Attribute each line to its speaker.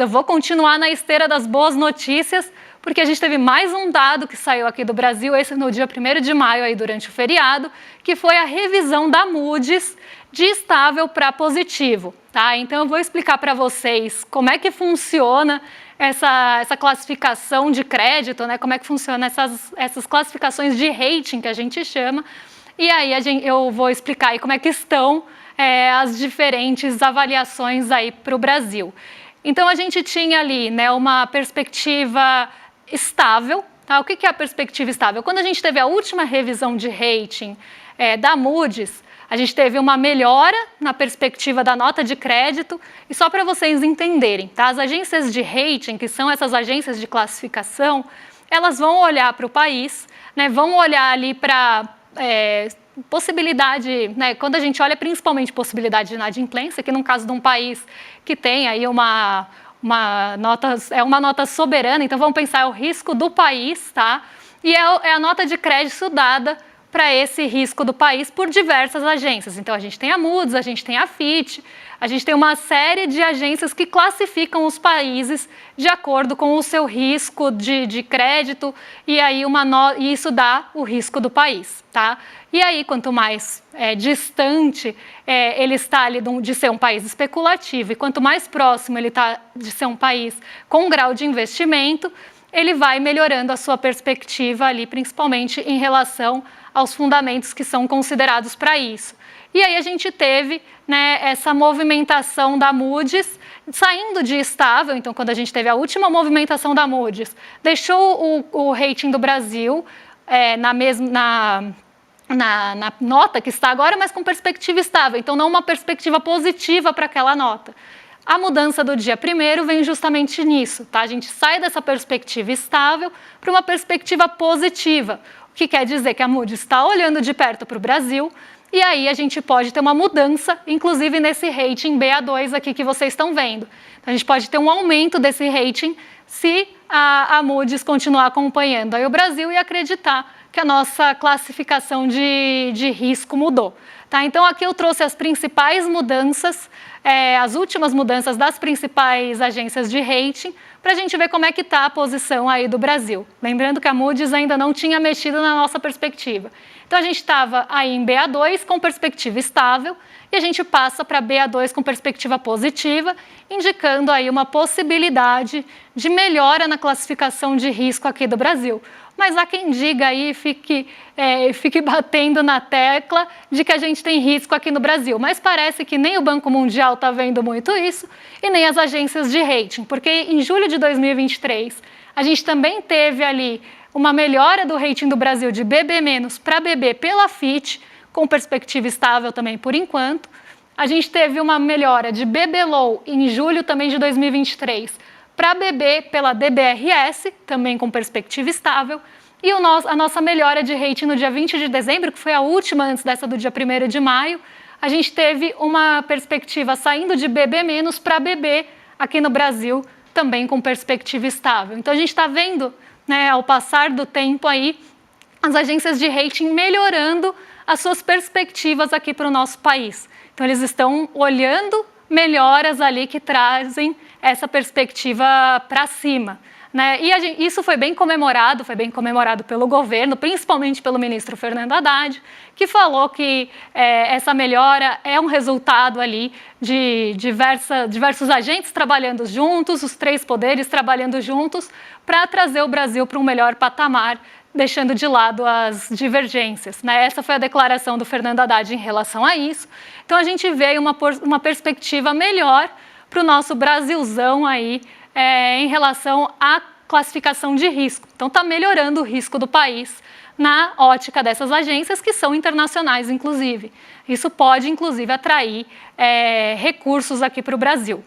Speaker 1: Eu vou continuar na esteira das boas notícias, porque a gente teve mais um dado que saiu aqui do Brasil, esse no dia 1º de maio, aí durante o feriado, que foi a revisão da Moody's de estável para positivo, tá? Então eu vou explicar para vocês como é que funciona essa classificação de crédito, né? Como é que funciona essas classificações de rating que a gente chama, e aí eu vou explicar aí como é que estão as diferentes avaliações aí para o Brasil. Então, a gente tinha ali, né, uma perspectiva estável. Tá? O que é a perspectiva estável? Quando a gente teve a última revisão de rating da Moody's, a gente teve uma melhora na perspectiva da nota de crédito. E só para vocês entenderem, tá? As agências de rating, que são essas agências de classificação, elas vão olhar para o país, né, vão olhar ali para possibilidade, né, quando a gente olha principalmente possibilidade de inadimplência, que no caso de um país que tem aí uma nota soberana, então vamos pensar o risco do país, tá? E é a nota de crédito dada para esse risco do país por diversas agências. Então a gente tem a Moody's, a gente tem a Fitch, a gente tem uma série de agências que classificam os países de acordo com o seu risco de crédito e aí isso dá o risco do país, tá? E aí quanto mais distante ele está ali de ser um país especulativo e quanto mais próximo ele está de ser um país com um grau de investimento, ele vai melhorando a sua perspectiva ali, principalmente em relação aos fundamentos que são considerados para isso. E aí a gente teve, né, essa movimentação da Moody's saindo de estável. Então, quando a gente teve a última movimentação da Moody's, deixou o rating do Brasil na nota que está agora, mas com perspectiva estável. Então, não uma perspectiva positiva para aquela nota. A mudança do dia 1º vem justamente nisso, tá? A gente sai dessa perspectiva estável para uma perspectiva positiva, o que quer dizer que a Moody's está olhando de perto para o Brasil e aí a gente pode ter uma mudança, inclusive nesse rating Ba2 aqui que vocês estão vendo. Então, a gente pode ter um aumento desse rating se a Moody's continuar acompanhando aí o Brasil e acreditar que a nossa classificação de risco mudou. Tá? Então, aqui eu trouxe as principais mudanças, as últimas mudanças das principais agências de rating, para a gente ver como é que está a posição aí do Brasil. Lembrando que a Moody's ainda não tinha mexido na nossa perspectiva. Então, a gente estava aí em Ba2 com perspectiva estável e a gente passa para Ba2 com perspectiva positiva, indicando aí uma possibilidade de melhora na classificação de risco aqui do Brasil. Mas há quem diga aí, fique batendo na tecla de que a gente tem risco aqui no Brasil. Mas parece que nem o Banco Mundial está vendo muito isso e nem as agências de rating, porque em julho de 2023 a gente também teve ali uma melhora do rating do Brasil de BB- para BB pela Fitch, com perspectiva estável também por enquanto. A gente teve uma melhora de BB Low em julho também de 2023 para BB pela DBRS, também com perspectiva estável, e a nossa melhora de rating no dia 20 de dezembro, que foi a última antes dessa do dia 1º de maio, a gente teve uma perspectiva saindo de BB- para BB aqui no Brasil, também com perspectiva estável. Então a gente está vendo, né, ao passar do tempo aí, as agências de rating melhorando as suas perspectivas aqui para o nosso país. Então eles estão olhando melhoras ali que trazem essa perspectiva para cima. Né? E isso foi bem comemorado pelo governo, principalmente pelo ministro Fernando Haddad, que falou que essa melhora é um resultado ali de diversos agentes trabalhando juntos, os 3 poderes trabalhando juntos para trazer o Brasil para um melhor patamar, deixando de lado as divergências. Né? Essa foi a declaração do Fernando Haddad em relação a isso. Então, a gente vê uma perspectiva melhor para o nosso Brasilzão aí em relação à classificação de risco. Então, está melhorando o risco do país na ótica dessas agências, que são internacionais, inclusive. Isso pode, inclusive, atrair recursos aqui para o Brasil.